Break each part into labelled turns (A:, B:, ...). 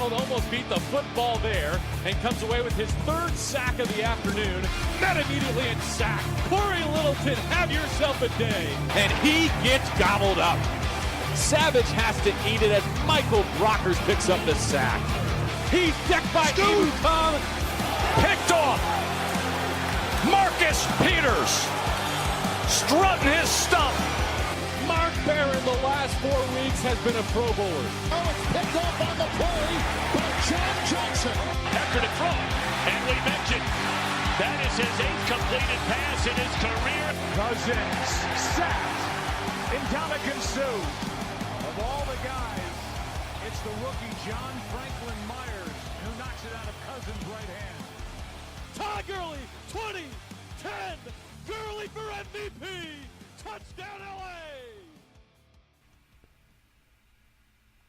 A: McDonald almost beat the football there and comes away with his third sack of the afternoon. Met immediately and sacked. Corey Littleton, have yourself a day. And he gets gobbled up. Savage has to eat it as Michael Brockers picks up the sack. He's decked by Ebu Tom. Picked off. Marcus Peters strutting his stuff. Mark Barron the last 4 weeks has been a Pro Bowler.
B: Oh, it's picked off on the play by John Johnson.
C: After the throw, and we mentioned that is his 8th completed pass in his career.
D: Cousins sacked. Ndamukong Suh. Of all the guys, it's the rookie John Franklin Myers who knocks it out of Cousins' right hand.
A: Todd Gurley, 20, 10, Gurley for MVP. Touchdown LA.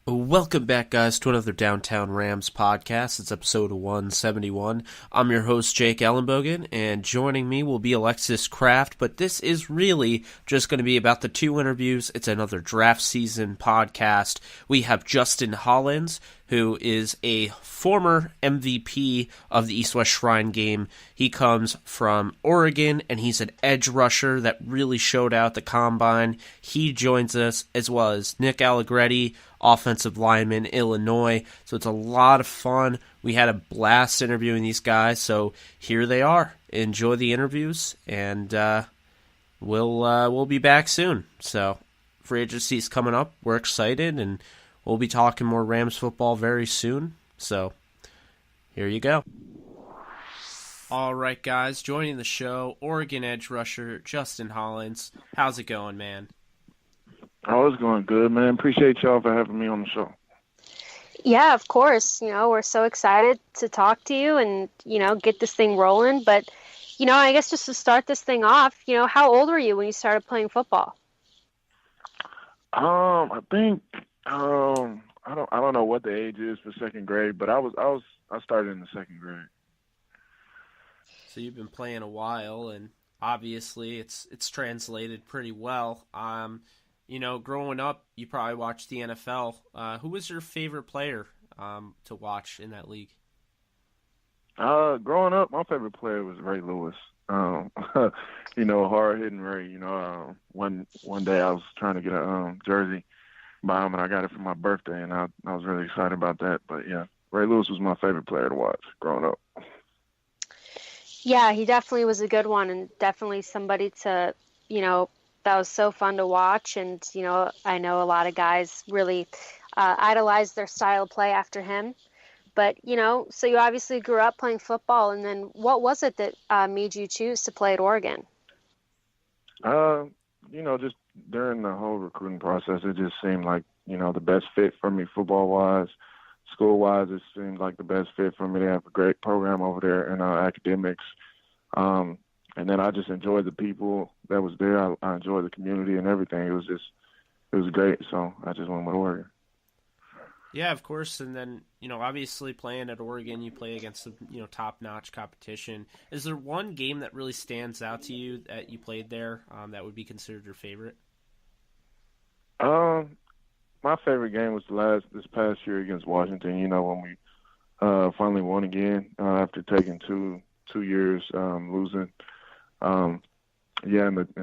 E: Welcome back, guys, to another Downtown Rams podcast. It's episode 171. I'm your host, Jake Ellenbogen, and joining me will be Alexis Kraft, but this is really just going to be about the 2 interviews. It's another draft season podcast. We have Justin Hollins, who is a former MVP of the East-West Shrine game. He comes from Oregon, and he's an edge rusher that really showed out the combine. He joins us, as well as Nick Allegretti, offensive lineman, Illinois. So it's a lot of fun. We had a blast interviewing these guys, so here they are. Enjoy the interviews, and we'll be back soon. So free agency's coming up. We're excited, and we'll be talking more Rams football very soon. So here you go. All right, guys, joining the show, Oregon edge rusher Justin Hollins. How's it going, man?
F: Oh, it's going good, man. Appreciate y'all for having me on the show.
G: Yeah, of course. We're so excited to talk to you and, get this thing rolling. But, I guess just to start this thing off, how old were you when you started playing football?
F: I think I don't know what the age is for second grade, but I started in the second grade.
E: So you've been playing a while, and obviously it's translated pretty well. Growing up, you probably watched the NFL. Who was your favorite player to watch in that league?
F: Growing up, my favorite player was Ray Lewis. Hard hitting Ray. One day I was trying to get a jersey by him, and I got it for my birthday, and I was really excited about that. But yeah, Ray Lewis was my favorite player to watch growing up.
G: Yeah, he definitely was a good one, and definitely somebody to, that was so fun to watch. And, I know a lot of guys really idolized their style of play after him. But, so you obviously grew up playing football. And then what was it that made you choose to play at Oregon?
F: Just during the whole recruiting process, it just seemed like, the best fit for me football-wise. School-wise, it seemed like the best fit for me. They have a great program over there in academics. And then I just enjoyed the people that was there. I enjoyed the community and everything. It was great. So I just went with Oregon.
E: Yeah, of course. And then, obviously playing at Oregon, you play against some, top-notch competition. Is there one game that really stands out to you that you played there that would be considered your favorite?
F: My favorite game was this past year against Washington, when we finally won again after taking two years losing. In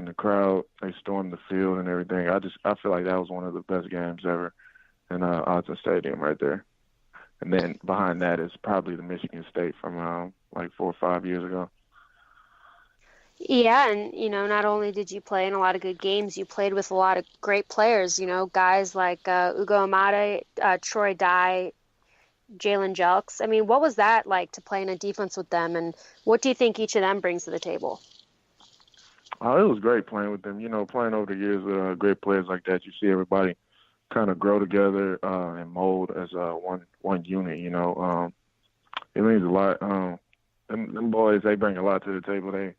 F: the crowd, they stormed the field and everything. I feel like that was one of the best games ever in Alta Stadium right there. And then behind that is probably the Michigan State from like 4 or 5 years ago.
G: Yeah, and, not only did you play in a lot of good games, you played with a lot of great players, guys like Ugo Amade, Troy Dye, Jalen Jelks. I mean, what was that like to play in a defense with them, and what do you think each of them brings to the table?
F: Oh, it was great playing with them. Playing over the years with great players like that, you see everybody kind of grow together and mold as one unit. It means a lot. Them boys, they bring a lot to the table. They're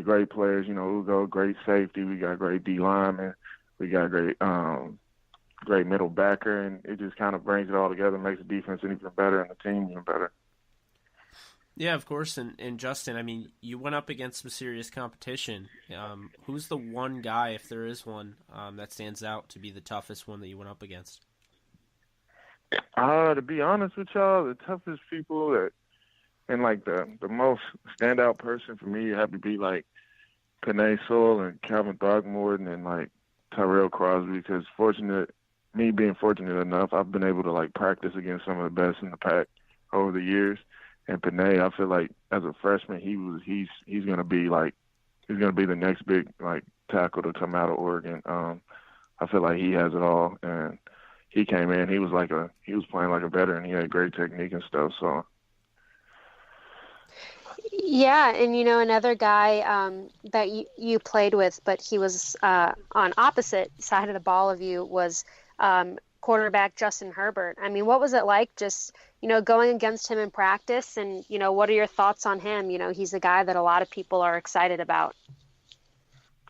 F: great players. Ugo, great safety. We got great D linemen. We got great middle backer, and it just kind of brings it all together, makes the defense even better and the team even better.
E: Yeah, of course. And Justin, I mean, you went up against some serious competition. Who's the one guy, if there is one, that stands out to be the toughest one that you went up against?
F: To be honest with y'all, the toughest people that and like the most standout person for me have to be like Panay Sewell and Calvin Throckmorton and like Tyrell Crosby, because being fortunate enough, I've been able to like practice against some of the best in the pack over the years. And Panay, I feel like as a freshman, he's gonna be the next big like tackle to come out of Oregon. I feel like he has it all, and he came in. He was playing like a veteran. He had great technique and stuff. So.
G: Yeah, and another guy that you played with, but he was on opposite side of the ball of you was quarterback Justin Herbert. I mean, what was it like just going against him in practice, and what are your thoughts on him? He's a guy that a lot of people are excited about.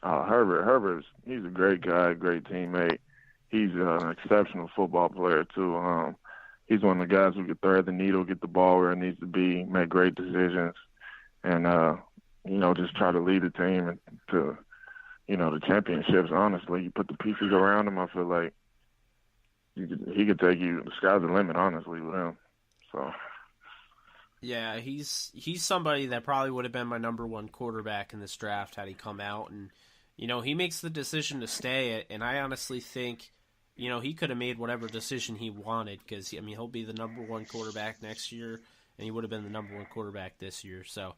F: He's a great guy, great teammate. He's an exceptional football player too. He's one of the guys who can thread the needle, get the ball where it needs to be, make great decisions. And, just try to lead the team to, the championships, honestly. You put the pieces around him, I feel like he could take you – the sky's the limit, honestly, with him. So.
E: Yeah, he's somebody that probably would have been my number one quarterback in this draft had he come out. And, he makes the decision to stay, and I honestly think, he could have made whatever decision he wanted because, he'll be the number one quarterback next year, and he would have been the number one quarterback this year. So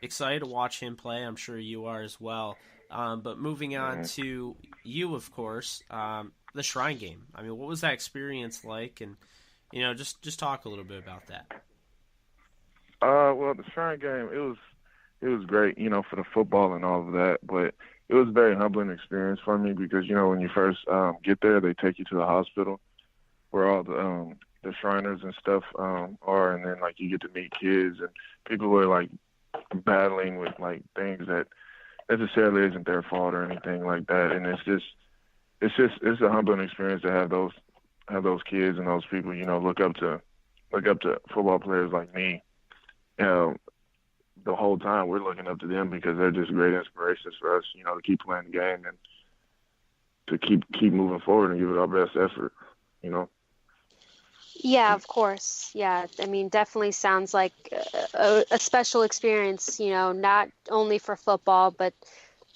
E: excited to watch him play. I'm sure you are as well. But moving on to you, of course, the Shrine Game. I mean, what was that experience like? And, just talk a little bit about that.
F: Well, the Shrine Game, it was great, for the football and all of that. But it was a very humbling experience for me because, when you first get there, they take you to the hospital where all the Shriners and stuff are, and then like you get to meet kids and people who are like battling with like things that necessarily isn't their fault or anything like that. And it's a humbling experience to have those kids and those people, look up to football players like me. The whole time we're looking up to them because they're just great inspirations for us, to keep playing the game and to keep moving forward and give it our best effort,
G: Yeah, of course. Yeah, I mean, definitely sounds like a special experience, not only for football, but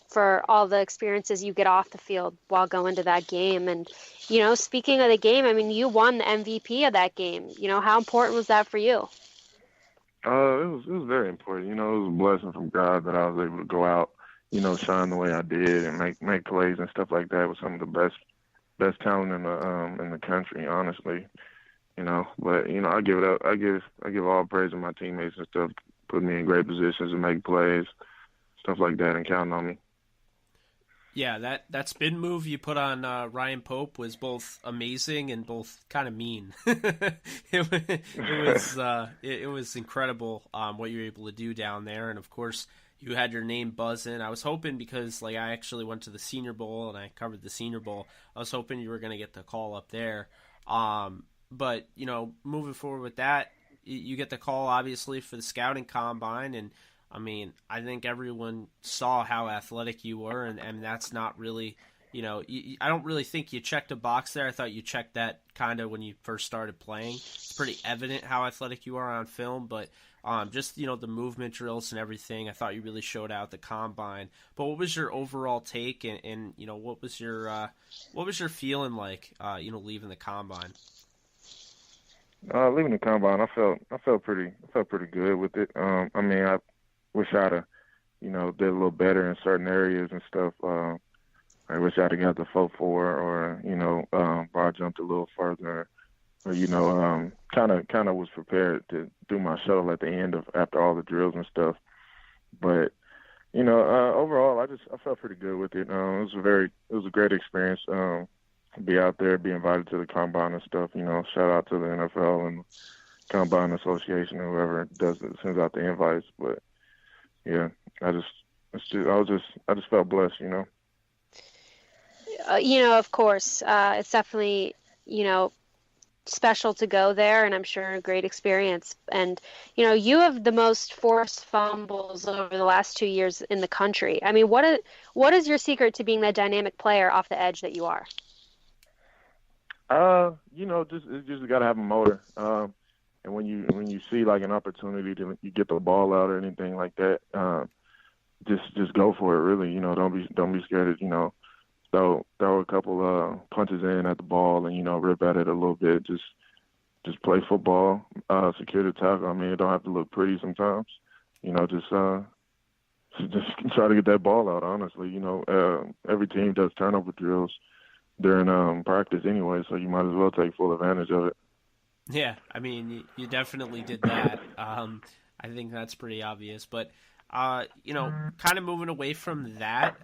G: for all the experiences you get off the field while going to that game. And, speaking of the game, I mean, you won the MVP of that game. How important was that for you?
F: It was very important. It was a blessing from God that I was able to go out, shine the way I did and make plays and stuff like that with some of the best talent in the country, honestly. But I give it up. I give all praise to my teammates and stuff, put me in great positions to make plays, stuff like that, and counting on me.
E: Yeah, that spin move you put on Ryan Pope was both amazing and both kind of mean. It was incredible what you were able to do down there, and of course you had your name buzzing. I was hoping because I actually went to the Senior Bowl and I covered the Senior Bowl. I was hoping you were going to get the call up there. But moving forward with that, you get the call obviously for the scouting combine, and I mean, I think everyone saw how athletic you were, and that's not really, I don't really think you checked a box there. I thought you checked that kind of when you first started playing. It's pretty evident how athletic you are on film, but just, the movement drills and everything, I thought you really showed out the combine. But what was your overall take, and what was your feeling like, leaving the combine?
F: Leaving the combine, I felt pretty good with it. I mean, I wish I'd have, did a little better in certain areas and stuff. I wish I'd have got the 4.4 or, bar jumped a little further, or, kind of was prepared to do my shuttle at the end after all the drills and stuff. But, overall, I felt pretty good with it. It was a great experience. Be out there, be invited to the combine and stuff. Shout out to the NFL and Combine Association, whoever sends out the invites. But yeah, I just felt blessed.
G: Of course, it's definitely special to go there, and I'm sure a great experience. And you have the most forced fumbles over the last 2 years in the country. I mean, what is your secret to being that dynamic player off the edge that you are?
F: Just gotta have a motor. And when you see like an opportunity to you get the ball out or anything like that, just go for it. Really, don't be scared to throw a couple punches in at the ball and rip at it a little bit. Just play football, secure the tackle. I mean, it don't have to look pretty sometimes. Just try to get that ball out. Honestly, every team does turnover drills during practice anyway, so you might as well take full advantage of it.
E: Yeah, I mean, you definitely did that. I think that's pretty obvious, but kind of moving away from that,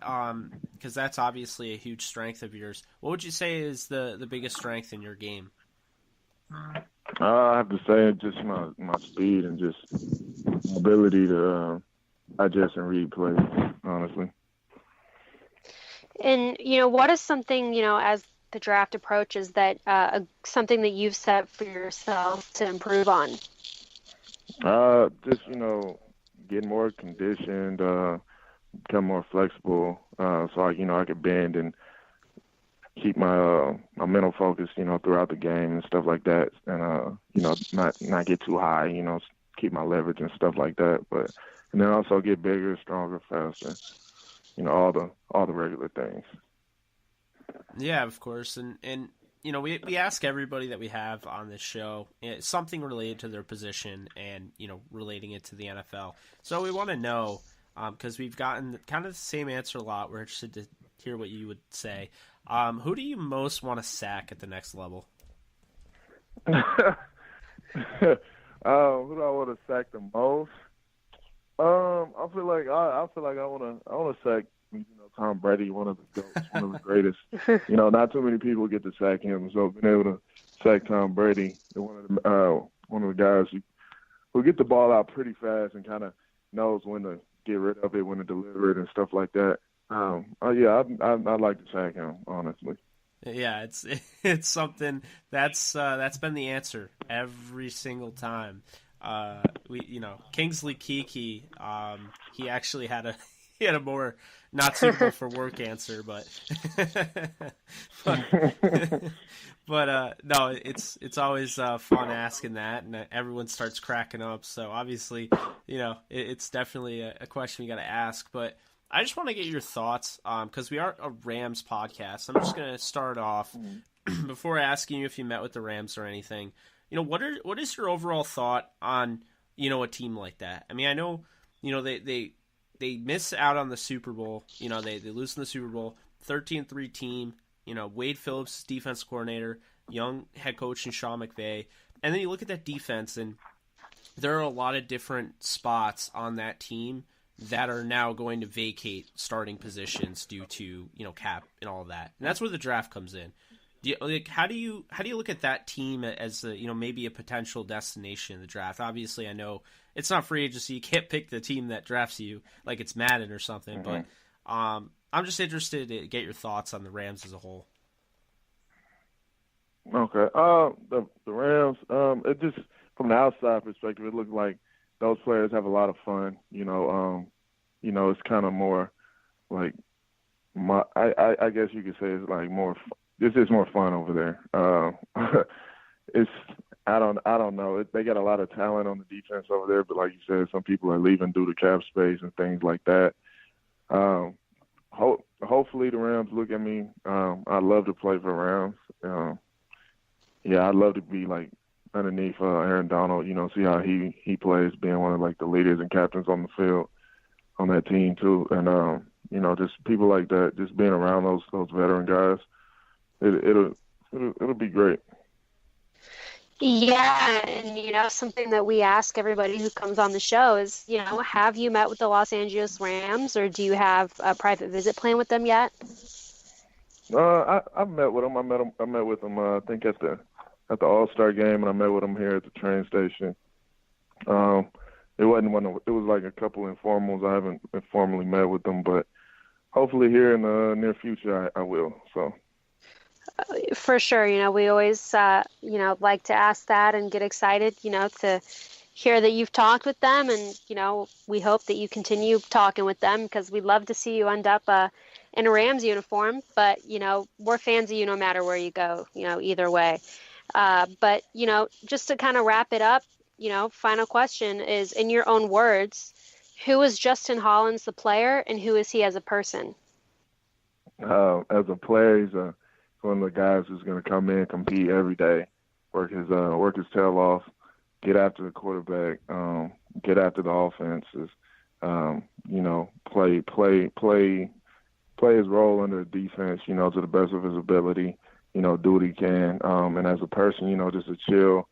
E: because that's obviously a huge strength of yours. What would you say is the biggest strength in your game?
F: I have to say just my speed and just my ability to digest and read plays, honestly.
G: And, what is something, as the draft approaches that something that you've set for yourself to improve on?
F: Just, get more conditioned, become more flexible, so I could bend and keep my mental focus, throughout the game and stuff like that, and not get too high, keep my leverage and stuff like that, and then also get bigger, stronger, faster, all the regular things.
E: Yeah, of course, and we ask everybody that we have on this show something related to their position and relating it to the NFL. So we want to know, because we've gotten kind of the same answer a lot. We're interested to hear what you would say. Who do you most want to sack at the next level?
F: Who do I want to sack the most? I feel like I want to sack Tom Brady, one of the GOATs, one of the greatest. Not too many people get to sack him, so being able to sack Tom Brady, one of the guys who get the ball out pretty fast and kind of knows when to get rid of it, when to deliver it, and stuff like that. I'd like to sack him, honestly.
E: Yeah, it's something that's been the answer every single time. Kingsley Keke, he actually had a more not suitable for work answer, but no, it's always fun asking that, and everyone starts cracking up. So obviously, it's definitely a question we got to ask. But I just want to get your thoughts, because we are a Rams podcast. I'm just gonna start off before asking you if you met with the Rams or anything. What is your overall thought on a team like that? I mean, I know they miss out on the Super Bowl. They lose in the Super Bowl. 13-3 team. Wade Phillips, defense coordinator, young head coach in Sean McVay. And then you look at that defense, and there are a lot of different spots on that team that are now going to vacate starting positions due to cap and all of that. And that's where the draft comes in. How do you look at that team as maybe a potential destination in the draft? Obviously, I know it's not free agency. You can't pick the team that drafts you like it's Madden or something. Mm-hmm. But I'm just interested to get your thoughts on the Rams as a whole.
F: Okay. The Rams. It just from the outside perspective, it looks like those players have a lot of fun. It's kind of more like I guess you could say it's like more. This is more fun over there. I don't know. They got a lot of talent on the defense over there, but like you said, some people are leaving due to cap space and things like that. Hopefully the Rams look at me. I'd love to play for Rams. I'd love to be like underneath Aaron Donald. See how he plays, being one of like the leaders and captains on the field on that team too. And just people like that, just being around those veteran guys. It'll be great.
G: Yeah, and something that we ask everybody who comes on the show is, have you met with the Los Angeles Rams, or do you have a private visit plan with them yet?
F: I've met with them. I met with them. I think at the All-Star game, and I met with them here at the train station. It wasn't one. It was like a couple informals. I haven't formally met with them, but hopefully here in the near future, I will. So.
G: For sure. We always, like to ask that and get excited, to hear that you've talked with them. And, we hope that you continue talking with them, because we'd love to see you end up in a Rams uniform, but, you know, we're fans of you no matter where you go, you know, either way. But, you know, just to kind of wrap it up, you know, final question is, in your own words, who is Justin Hollins the player, and who is he as a person?
F: As a player, he's one of the guys who's going to come in, compete every day, work his tail off, get after the quarterback, get after the offenses, you know, play his role under the defense, you know, to the best of his ability, you know, do what he can. And as a person, you know, just a chill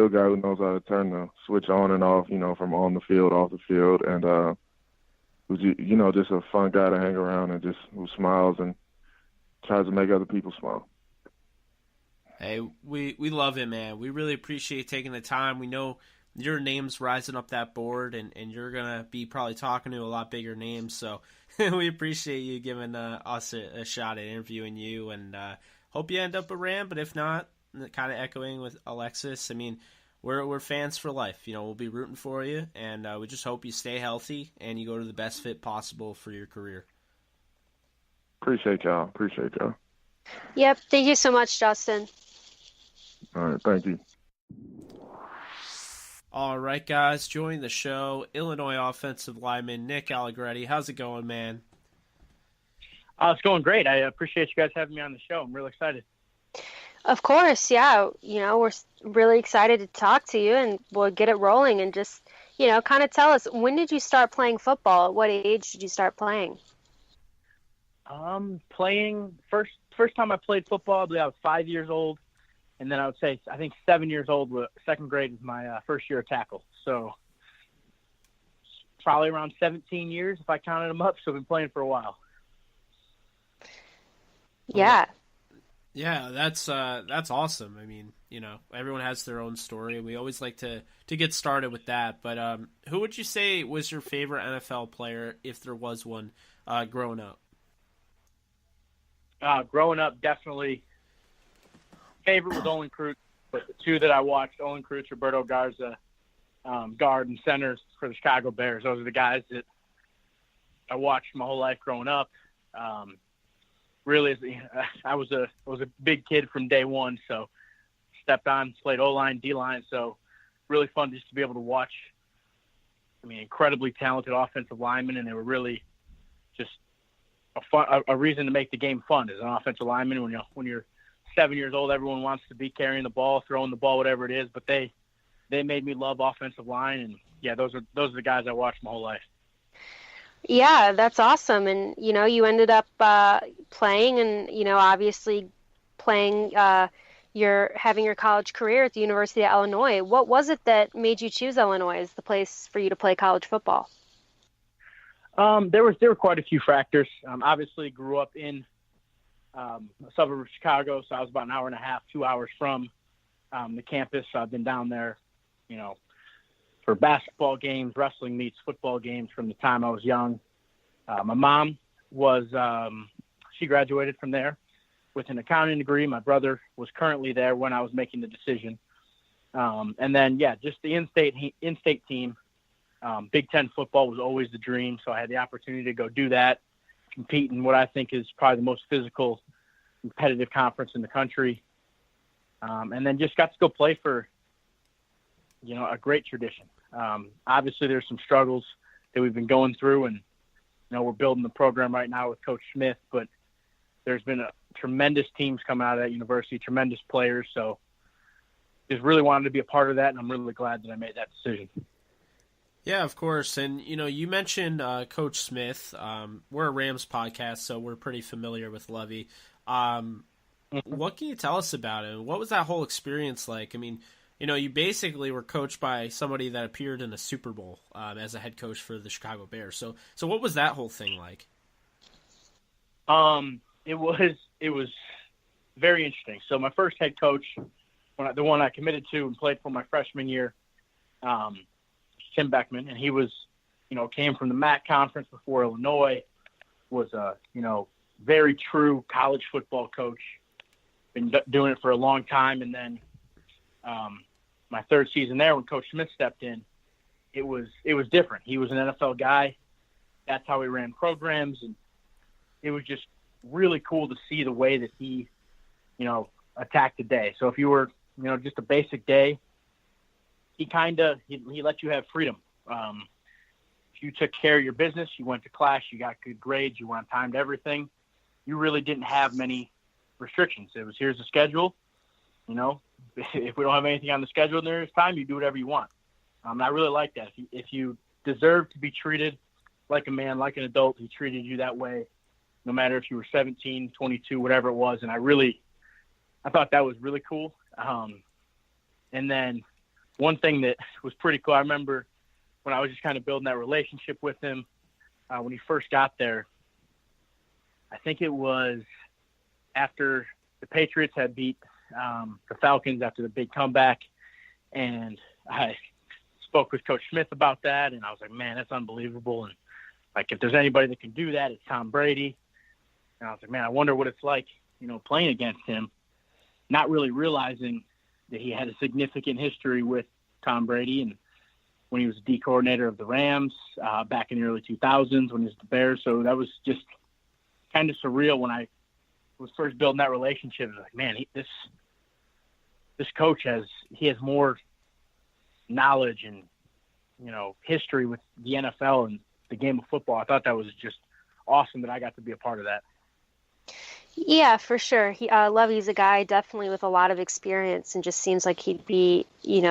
F: guy who knows how to turn the switch on and off, you know, from on the field, off the field, and who's, you know, just a fun guy to hang around and just who smiles and tries to make other people smile.
E: Hey, we love it, man. We really appreciate taking the time. We know your name's rising up that board, and you're going to be probably talking to a lot bigger names, so we appreciate you giving us a shot at interviewing you, and hope you end up a Ram, but if not, kind of echoing with Alexis, I mean, we're fans for life. You know, we'll be rooting for you, and we just hope you stay healthy and you go to the best fit possible for your career.
F: Appreciate y'all.
G: Yep. Thank you so much, Justin.
F: All right. Thank you.
E: All right, guys. Joining the show, Illinois offensive lineman Nick Allegretti. How's it going, man?
H: It's going great. I appreciate you guys having me on the show. I'm really excited.
G: Of course, yeah. You know, we're really excited to talk to you, and we'll get it rolling, and just, you know, kind of tell us, when did you start playing football? At what age did you start playing?
H: Playing first time I played football, I believe I was 5 years old, and then I would say I think 7 years old. Second grade was my first year of tackle, so probably around 17 years if I counted them up. So I've been playing for a while.
G: Yeah.
E: Yeah, that's awesome. I mean, you know, everyone has their own story, and we always like to get started with that. But who would you say was your favorite NFL player, if there was one, growing up?
H: Growing up, definitely favorite was Olin Kreutz, but the two that I watched, Olin Kreutz, Roberto Garza, guard and centers for the Chicago Bears. Those are the guys that I watched my whole life growing up. Really, I was a big kid from day one, so stepped on, played O-line, D-line, so really fun just to be able to watch. I mean, incredibly talented offensive linemen, and they were really just a reason to make the game fun as an offensive lineman. When you're 7 years old, everyone wants to be carrying the ball, throwing the ball, whatever it is, but they made me love offensive line, and yeah, those are the guys I watched my whole life.
G: Yeah, that's awesome. And, you know, you ended up playing and, you know, obviously playing having your college career at the University of Illinois. What was it that made you choose Illinois as the place for you to play college football?
H: There were quite a few factors. Obviously grew up in a suburb of Chicago, so I was about an hour and a half, 2 hours from the campus. So I've been down there, you know, for basketball games, wrestling meets, football games from the time I was young. My mom she graduated from there with an accounting degree. My brother was currently there when I was making the decision. And then, yeah, just the in-state team. Big Ten football was always the dream, so I had the opportunity to go do that, compete in what I think is probably the most physical, competitive conference in the country. And then just got to go play for, you know, a great tradition. Obviously, there's some struggles that we've been going through, and, you know, we're building the program right now with Coach Smith, but there's been tremendous teams coming out of that university, tremendous players. So just really wanted to be a part of that, and I'm really glad that I made that decision.
E: Yeah, of course. And, you know, you mentioned Coach Smith. We're a Rams podcast, so we're pretty familiar with Lovie. What can you tell us about it? What was that whole experience like? I mean, you know, you basically were coached by somebody that appeared in a Super Bowl as a head coach for the Chicago Bears. So what was that whole thing like?
H: It was very interesting. So my first head coach, the one I committed to and played for my freshman year, Tim Beckman, and he was, you know, came from the MAC conference before Illinois, was a, you know, very true college football coach, been doing it for a long time. And then my third season there, when Coach Smith stepped in, it was different. He was an NFL guy. That's how he ran programs. And it was just really cool to see the way that he, attacked the day. So if you were, just a basic day, he let you have freedom. If you took care of your business, you went to class, you got good grades, you went on time to everything, you really didn't have many restrictions. It was, here's the schedule. If we don't have anything on the schedule and there's time, you do whatever you want. I really like that. If you deserve to be treated like a man, like an adult, he treated you that way, no matter if you were 17, 22, whatever it was. And I thought that was really cool. And then one thing that was pretty cool, I remember when I was just kind of building that relationship with him, when he first got there, I think it was after the Patriots had beat the Falcons after the big comeback. And I spoke with Coach Smith about that. And I was like, man, that's unbelievable. And like, if there's anybody that can do that, it's Tom Brady. And I was like, man, I wonder what it's like, playing against him, not really realizing that he had a significant history with Tom Brady. And when he was D coordinator of the Rams back in the early 2000s, when he was the Bears. So that was just kind of surreal when I was first building that relationship. I was like, man, this coach has more knowledge and, history with the NFL and the game of football. I thought that was just awesome that I got to be a part of that.
G: Yeah, for sure. Lovey's a guy definitely with a lot of experience and just seems like he'd be,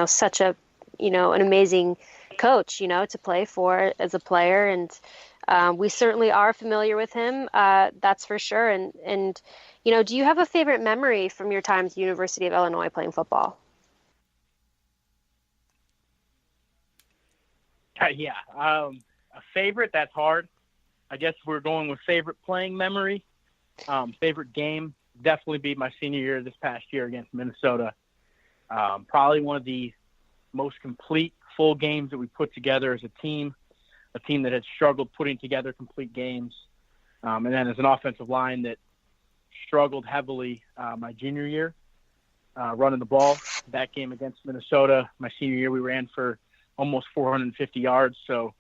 G: such a, an amazing coach, to play for as a player. And we certainly are familiar with him. That's for sure. And, do you have a favorite memory from your time at the University of Illinois playing football?
H: Yeah. A favorite, that's hard. I guess we're going with favorite playing memory. Favorite game, definitely be my senior year this past year against Minnesota. Probably one of the most complete full games that we put together as a team that had struggled putting together complete games. And then as an offensive line that struggled heavily my junior year, running the ball. That game against Minnesota, my senior year, we ran for almost 450 yards. So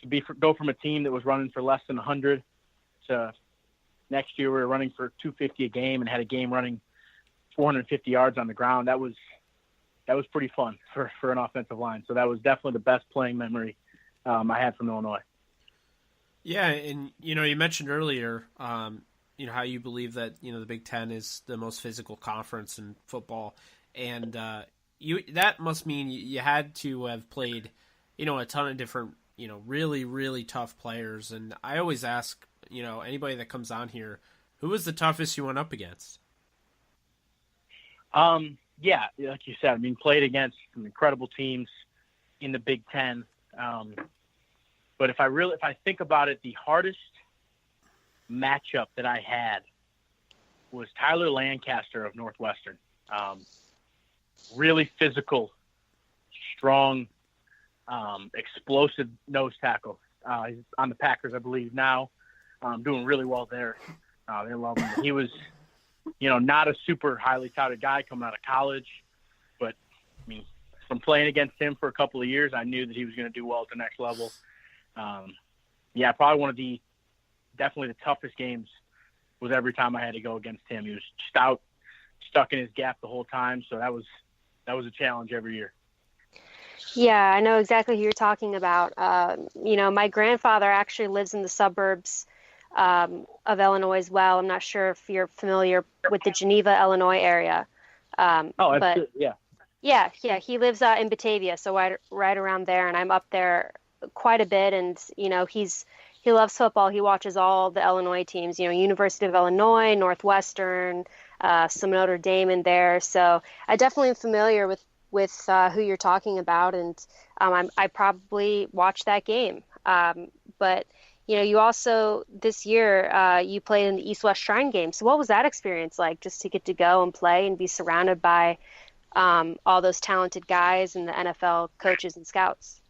H: to go from a team that was running for less than 100 to next year we were running for 250 a game and had a game running 450 yards on the ground. That was pretty fun for an offensive line. So that was definitely the best playing memory I had from Illinois.
E: Yeah, and you mentioned earlier, how you believe that the Big Ten is the most physical conference in football, and that must mean you had to have played, a ton of different, really really tough players. And I always ask, anybody that comes on here, who was the toughest you went up against?
H: Yeah, like you said, played against some incredible teams in the Big Ten. But if I think about it, the hardest matchup that I had was Tyler Lancaster of Northwestern. Really physical, strong, explosive nose tackle. He's on the Packers, I believe, now. Doing really well there. They love him. He was, not a super highly touted guy coming out of college, but from playing against him for a couple of years, I knew that he was going to do well at the next level. Yeah, probably definitely the toughest games was every time I had to go against him. He was stout, stuck in his gap the whole time. So that was a challenge every year.
G: Yeah, I know exactly who you're talking about. My grandfather actually lives in the suburbs of Illinois as well. I'm not sure if you're familiar with the Geneva, Illinois area.
H: But yeah.
G: Yeah. He lives in Batavia, so right around there, and I'm up there quite a bit. And he loves football. He watches all the Illinois teams. University of Illinois, Northwestern, some Notre Dame in there. So I definitely am familiar with who you're talking about, and I probably watched that game. But you also this year you played in the East-West Shrine game. So what was that experience like, just to get to go and play and be surrounded by all those talented guys and the NFL coaches and scouts?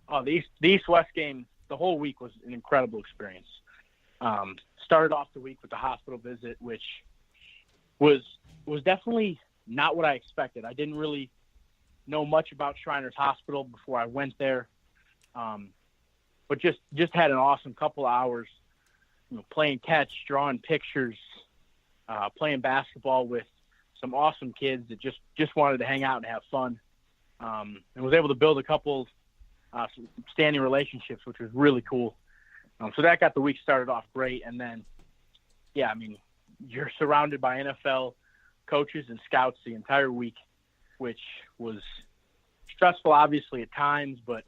H: Oh, the East-West game, the whole week was an incredible experience. Started off the week with the hospital visit, which was definitely not what I expected. I didn't really know much about Shriners Hospital before I went there, but just had an awesome couple of hours playing catch, drawing pictures, playing basketball with some awesome kids that just wanted to hang out and have fun, and was able to build a couple some standing relationships, which was really cool. So that got the week started off great. And then, you're surrounded by NFL coaches and scouts the entire week, which was stressful, obviously, at times. But,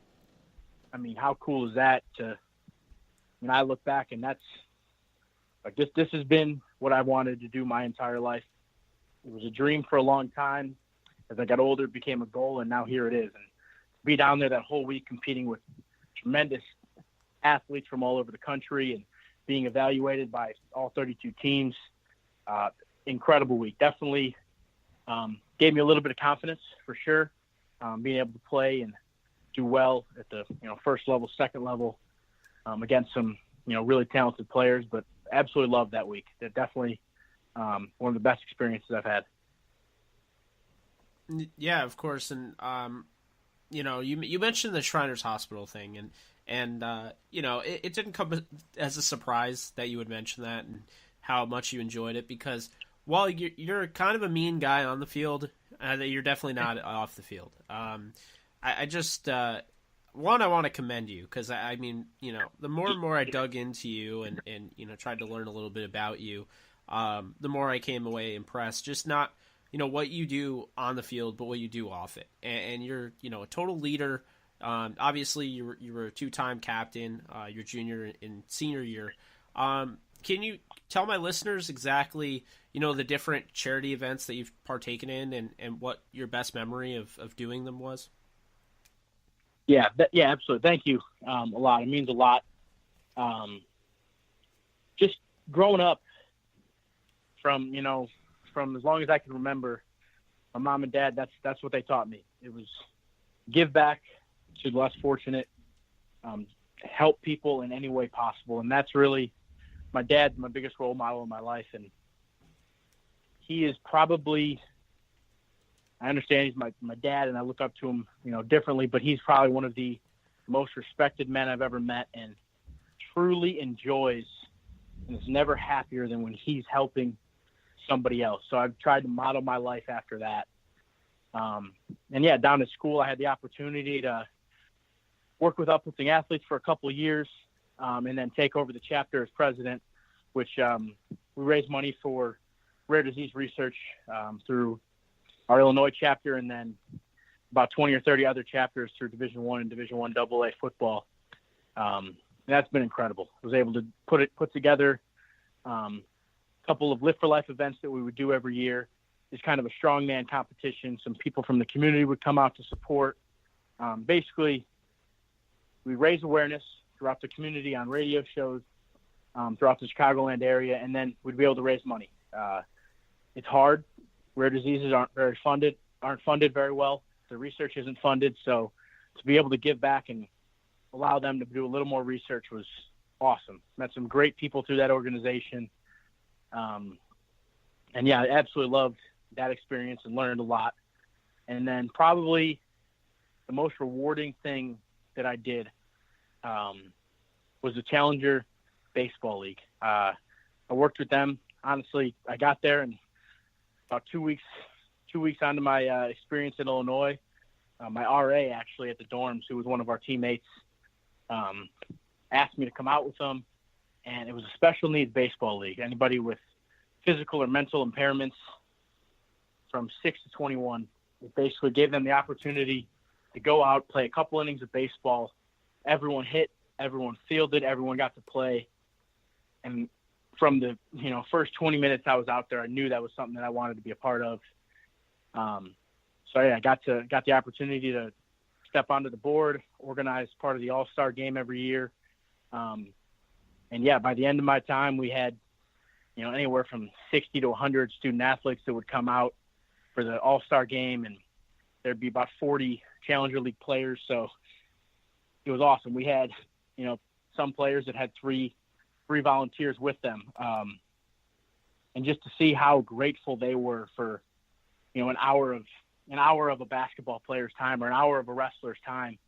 H: how cool is that when I look back, and that's like this has been what I wanted to do my entire life. It was a dream for a long time. As I got older, it became a goal, and now here it is. And to be down there that whole week competing with tremendous athletes from all over the country and being evaluated by all 32 teams, incredible week. Definitely gave me a little bit of confidence for sure, being able to play and do well at the first level, second level against some really talented players. But absolutely loved that week. That definitely one of the best experiences I've had.
E: Yeah, of course. And you mentioned the Shriners Hospital thing, and it didn't come as a surprise that you would mention that and how much you enjoyed it, because while you're kind of a mean guy on the field, you're definitely not off the field. I just I want to commend you, because the more and more I dug into you and tried to learn a little bit about you, the more I came away impressed. Just not what you do on the field, but what you do off it. And you're a total leader. Obviously, you were a two-time captain your junior and senior year. Can you tell my listeners exactly the different charity events that you've partaken in and what your best memory of doing them was?
H: Yeah, absolutely. Thank you a lot. It means a lot. Just growing up from as long as I can remember, my mom and dad, that's what they taught me. It was give back to the less fortunate, help people in any way possible. And that's really my dad's my biggest role model in my life. And he is probably, I understand he's my dad and I look up to him, differently, but he's probably one of the most respected men I've ever met, and truly enjoys and is never happier than when he's helping somebody else. So I've tried to model my life after that. Down at school, I had the opportunity to work with uplifting athletes for a couple of years, and then take over the chapter as president, which we raised money for rare disease research through our Illinois chapter, and then about 20 or 30 other chapters through Division I and Division I AA football. And that's been incredible. I was able to put together a couple of Lift for Life events that we would do every year. It's kind of a strongman competition. Some people from the community would come out to support. Basically, we raise awareness throughout the community on radio shows throughout the Chicagoland area, and then we'd be able to raise money. It's hard. Rare diseases aren't funded very well. The research isn't funded, so to be able to give back and allow them to do a little more research was awesome. Met some great people through that organization. I absolutely loved that experience and learned a lot. And then probably the most rewarding thing that I did was the Challenger Baseball League. I worked with them. Honestly, I got there, and about 2 weeks onto my experience in Illinois, my RA actually at the dorms, who was one of our teammates, asked me to come out with them. And it was a special needs baseball league. Anybody with physical or mental impairments from 6 to 21. It basically gave them the opportunity to go out, play a couple innings of baseball. Everyone hit, everyone fielded, everyone got to play. And from the first 20 minutes I was out there, I knew that was something that I wanted to be a part of. I got the opportunity to step onto the board, organize part of the All-Star game every year. By the end of my time, we had anywhere from 60 to 100 student athletes that would come out for the All-Star game, and there'd be about 40 Challenger League players. So it was awesome. We had, some players that had three volunteers with them. And just to see how grateful they were for, an hour of a basketball player's time or an hour of a wrestler's time.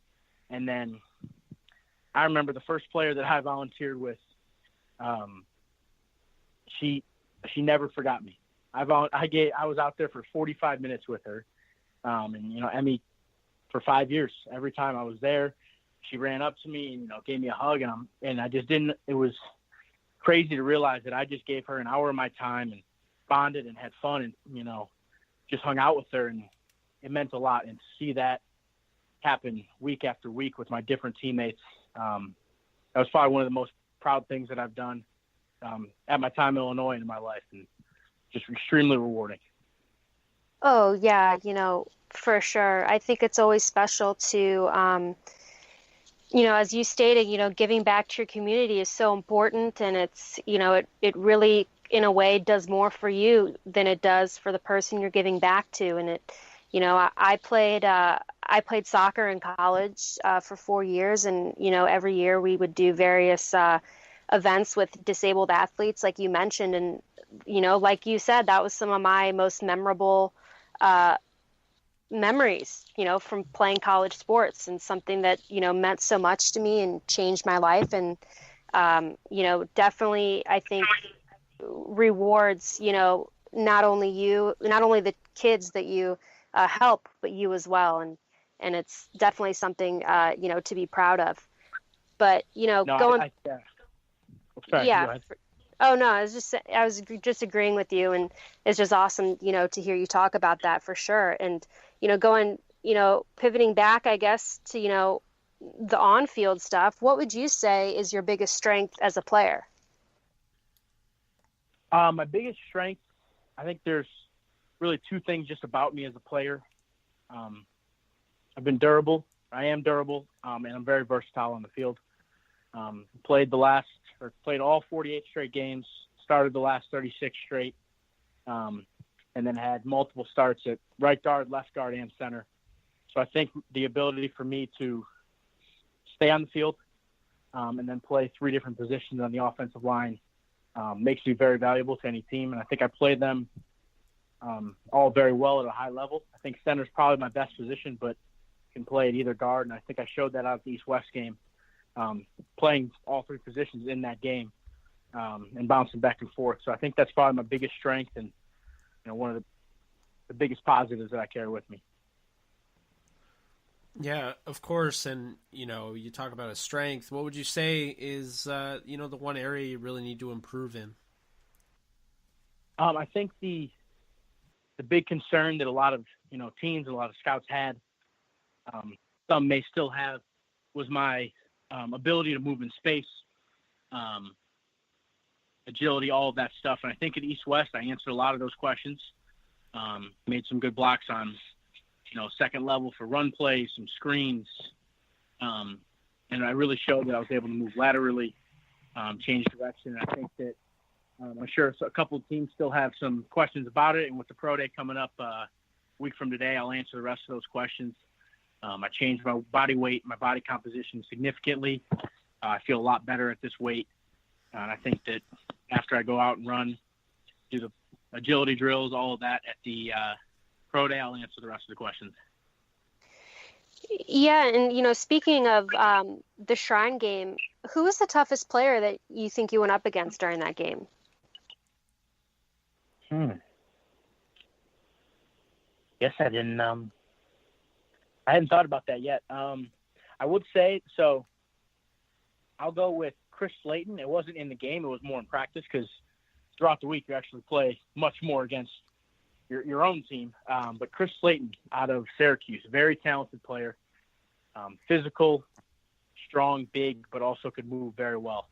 H: And then I remember the first player that I volunteered with, She never forgot me. I was out there for 45 minutes with her, and Emmy, for 5 years, every time I was there, she ran up to me and gave me a hug, and I just didn't. It was crazy to realize that I just gave her an hour of my time and bonded and had fun and just hung out with her, and it meant a lot. And to see that happen week after week with my different teammates, that was probably one of the most proud things that I've done at my time in Illinois and in my life, and just extremely rewarding.
G: Oh yeah, for sure. I think it's always special to, as you stated, giving back to your community is so important, and it's, it really, in a way, does more for you than it does for the person you're giving back to. And it, I played soccer in college for 4 years, and every year we would do various events with disabled athletes, like you mentioned, and like you said, that was some of my most memorable memories, from playing college sports, and something that meant so much to me and changed my life, and definitely I think rewards not only the kids that you help, but you as well, and it's definitely something to be proud of. But
H: Sorry,
G: yeah.
H: go ahead.
G: Oh no, I was just agreeing with you, and it's just awesome, to hear you talk about that for sure. And pivoting back, I guess, to the on-field stuff. What would you say is your biggest strength as a player?
H: My biggest strength, I think there's really two things just about me as a player. I've been durable. I am durable, and I'm very versatile on the field. Played all 48 straight games, started the last 36 straight, and then had multiple starts at right guard, left guard, and center. So I think the ability for me to stay on the field and then play three different positions on the offensive line makes me very valuable to any team. And I think I played them all very well at a high level. I think center is probably my best position, but can play at either guard. And I think I showed that out at the East-West game, playing all three positions in that game and bouncing back and forth. So I think that's probably my biggest strength and one of the biggest positives that I carry with me.
E: Yeah, of course. And, you talk about a strength. What would you say is, the one area you really need to improve in?
H: I think the big concern that a lot of, teams and a lot of scouts had, some may still have, was my ability to move in space, agility, all of that stuff. And I think at East-West, I answered a lot of those questions, made some good blocks on, second level for run plays, some screens. And I really showed that I was able to move laterally, change direction. And I think that I'm sure a couple of teams still have some questions about it. And with the Pro Day coming up a week from today, I'll answer the rest of those questions. I changed my body weight, my body composition significantly. I feel a lot better at this weight. And I think that after I go out and run, do the agility drills, all of that at the Pro Day, I'll answer the rest of the questions.
G: Yeah, and speaking of the Shrine game, who was the toughest player that you think you went up against during that game?
H: Guess I didn't. I hadn't thought about that yet. I would say so. I'll go with Chris Slayton. It wasn't in the game; it was more in practice because throughout the week you actually play much more against your own team. But Chris Slayton out of Syracuse, very talented player, physical, strong, big, but also could move very well.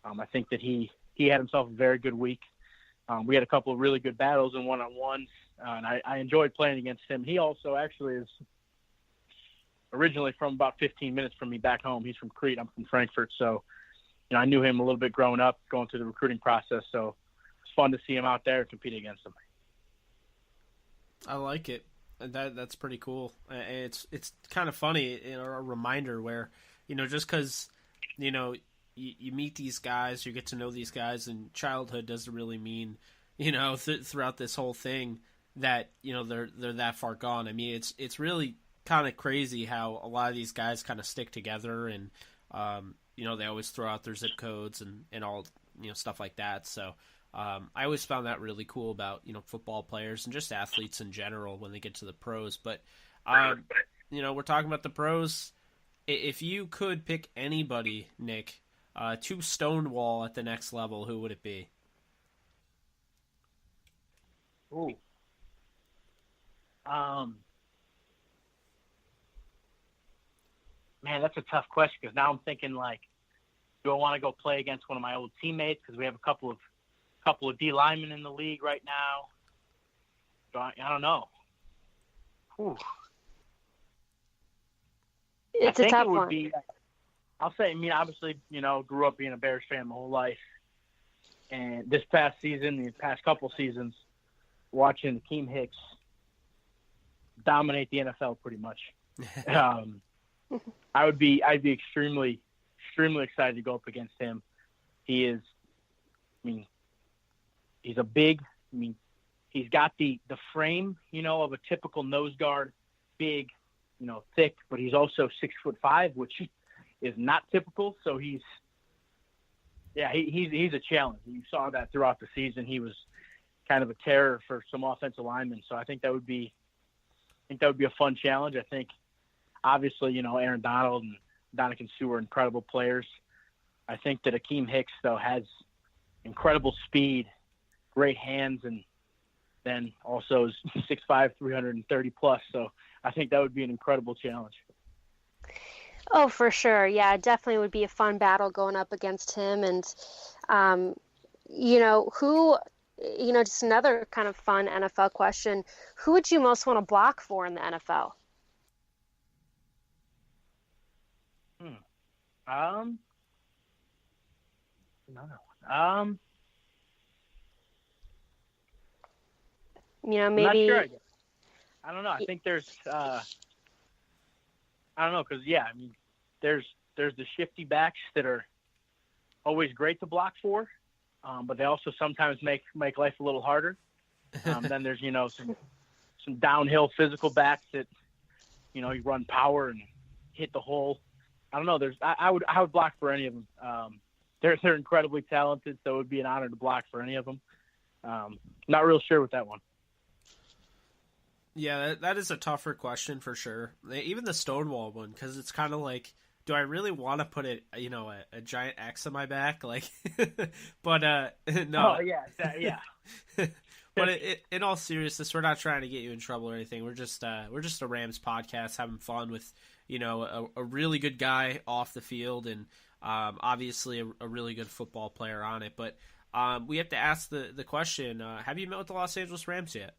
H: I think that he had himself a very good week. We had a couple of really good battles and one-on-ones, and I enjoyed playing against him. He also actually is originally from about 15 minutes from me back home. He's from Crete. I'm from Frankfurt. So, I knew him a little bit growing up, going through the recruiting process. So it's fun to see him out there and compete against him.
E: I like it. That's pretty cool. It's kind of funny, a reminder where, just because, you meet these guys, you get to know these guys, and childhood doesn't really mean, throughout this whole thing that, they're that far gone. I mean, it's really kind of crazy how a lot of these guys kind of stick together and, they always throw out their zip codes and all, stuff like that. So I always found that really cool about football players and just athletes in general when they get to the pros. But we're talking about the pros. If you could pick anybody, Nick, to stonewall at the next level, who would it be?
H: Ooh. Man, that's a tough question because now I'm thinking do I want to go play against one of my old teammates because we have a couple of D linemen in the league right now. I don't know. Whew.
G: It's a tough one.
H: I'll say, obviously, grew up being a Bears fan my whole life, and this past season, the past couple seasons, watching Akeem Hicks dominate the NFL pretty much. I'd be extremely excited to go up against him. He is, he's a big, he's got the frame, of a typical nose guard, big, thick, but he's also 6'5", which is not typical. So he's a challenge. You saw that throughout the season. He was kind of a terror for some offensive linemen. So I think that would be a fun challenge. I think obviously, Aaron Donald and Dominican Sue are incredible players. I think that Akeem Hicks though has incredible speed, great hands, and then also is 6'5", 330 plus. So I think that would be an incredible challenge.
G: Oh, for sure. Yeah, it definitely would be a fun battle going up against him. And, just another kind of fun NFL question. Who would you most want to block for in the NFL? Maybe.
H: Not sure, I don't know. I think there's, I don't know, because there's the shifty backs that are always great to block for, but they also sometimes make life a little harder. Then there's some downhill physical backs that you run power and hit the hole. I don't know. I would block for any of them. They're incredibly talented, so it would be an honor to block for any of them. Not real sure with that one.
E: Yeah, that is a tougher question for sure. Even the Stonewall one, because it's kind of like, do I really want to put a giant X on my back? Like, but no.
H: Oh yeah.
E: But in all seriousness, we're not trying to get you in trouble or anything. We're just a Rams podcast, having fun with a really good guy off the field, and obviously a really good football player on it. But we have to ask the question: have you met with the Los Angeles Rams yet?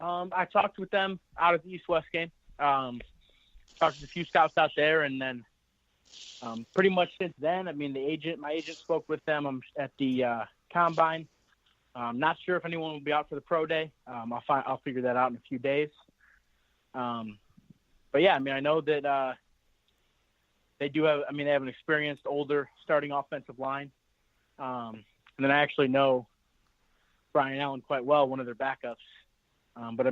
H: I talked with them out at the East-West game. Talked to a few scouts out there, and then pretty much since then, my agent spoke with them at the combine. Not sure if anyone will be out for the pro day. I'll figure that out in a few days. But yeah, I know that they do have. They have an experienced, older starting offensive line, and then I actually know Brian Allen quite well, one of their backups. But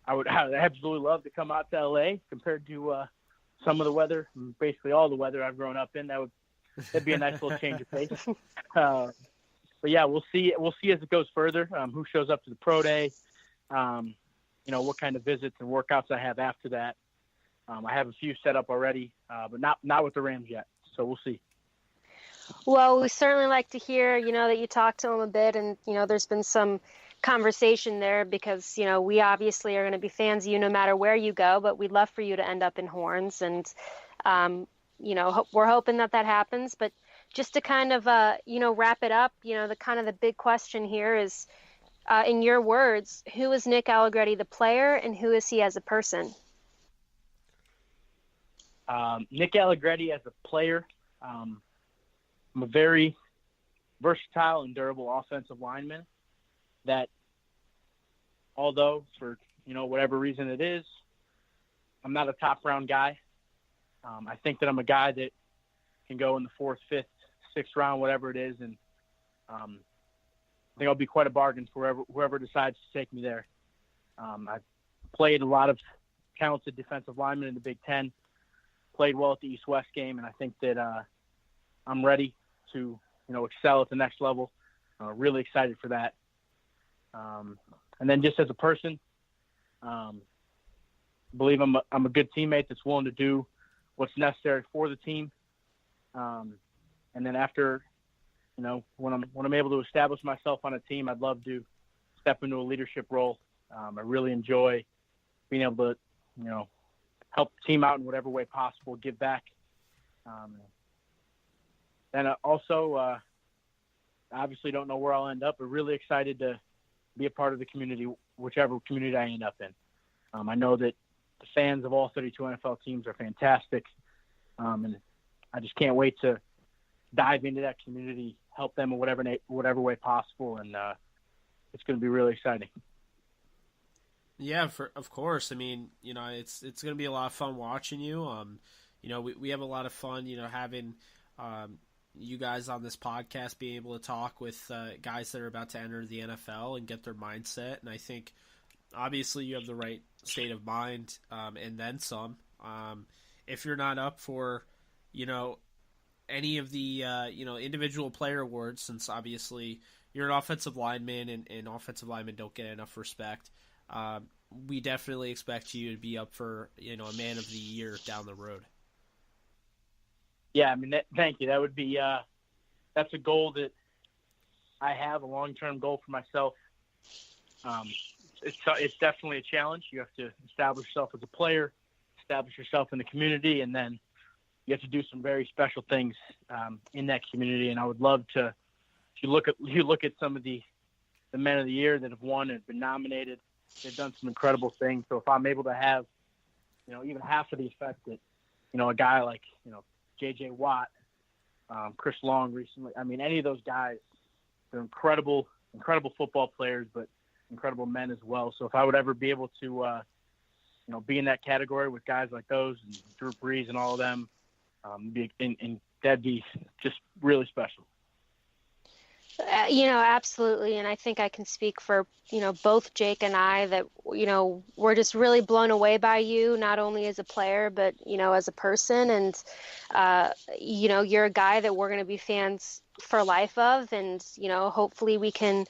H: I'd absolutely love to come out to LA compared to some of the weather, basically all the weather I've grown up in. That'd be a nice little change of pace. But yeah, we'll see as it goes further. Who shows up to the pro day? What kind of visits and workouts I have after that. I have a few set up already, but not with the Rams yet. So we'll see.
G: Well, we certainly like to hear, that you talked to him a bit, and there's been some conversation there because we obviously are going to be fans of you no matter where you go, but we'd love for you to end up in Horns, and we're hoping that happens. But just to kind of wrap it up, the big question here is, in your words, who is Nick Allegretti the player, and who is he as a person?
H: Nick Allegretti as a player, I'm a very versatile and durable offensive lineman that, although for whatever reason it is, I'm not a top round guy. I think that I'm a guy that can go in the 4th, 5th, 6th round, whatever it is, and I think I'll be quite a bargain for whoever decides to take me there. I've played a lot of talented defensive linemen in the Big Ten, played well at the East-West game, and I think that I'm ready to, excel at the next level. Really excited for that. And then just as a person, believe I'm a good teammate that's willing to do what's necessary for the team. And then after, when I'm able to establish myself on a team, I'd love to step into a leadership role. I really enjoy being able to, help the team out in whatever way possible, give back. And also, obviously don't know where I'll end up, but really excited to be a part of the community, whichever community I end up in. I know that the fans of all 32 NFL teams are fantastic. And I just can't wait to dive into that community, help them in whatever way possible. And it's going to be really exciting.
E: Yeah, of course. I mean, it's going to be a lot of fun watching you. We have a lot of fun, having you guys on this podcast, being able to talk with guys that are about to enter the NFL and get their mindset. And I think, obviously, you have the right state of mind, and then some. If you're not up for, any of the, individual player awards, since obviously you're an offensive lineman and offensive linemen don't get enough respect, we definitely expect you to be up for, a man of the year down the road.
H: Yeah, I mean, thank you. That would be that's a goal that I have, a long-term goal for myself. It's definitely a challenge. You have to establish yourself as a player, establish yourself in the community, and then you have to do some very special things in that community. And I would love to. If you look at some of the men of the year that have won and been nominated, they've done some incredible things. So if I'm able to have, even half of the effect that, a guy like, J.J. Watt, Chris Long recently, I mean, any of those guys, they're incredible football players, but incredible men as well. So if I would ever be able to, be in that category with guys like those, and Drew Brees and all of them, that'd be just really special.
G: Absolutely. And I think I can speak for, both Jake and I that, we're just really blown away by you, not only as a player, but, as a person. And, you're a guy that we're going to be fans for life of. And, hopefully we can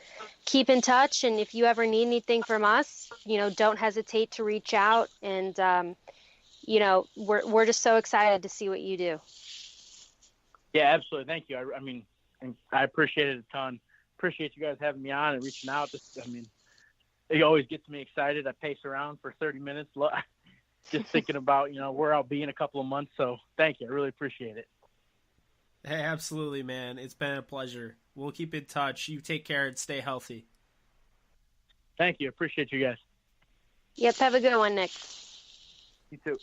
G: keep in touch. And if you ever need anything from us, don't hesitate to reach out. And, we're just so excited to see what you do.
H: Yeah, absolutely. Thank you. I mean, and I appreciate it a ton. Appreciate you guys having me on and reaching out. It always gets me excited. I pace around for 30 minutes just thinking about, where I'll be in a couple of months. So thank you. I really appreciate it.
E: Hey, absolutely, man. It's been a pleasure. We'll keep in touch. You take care and stay healthy.
H: Thank you. Appreciate you guys.
G: Yep. Have a good one, Nick.
H: You too.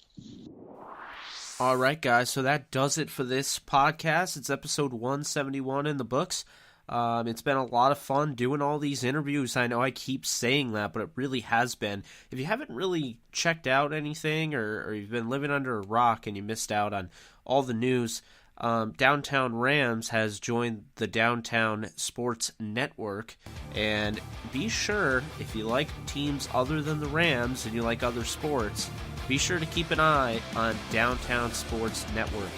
E: All right, guys, so that does it for this podcast. It's episode 171 in the books. It's been a lot of fun doing all these interviews. I know I keep saying that, but it really has been. If you haven't really checked out anything or you've been living under a rock and you missed out on all the news, Downtown Rams has joined the Downtown Sports Network. And be sure, if you like teams other than the Rams and you like other sports, be sure to keep an eye on Downtown Sports Network.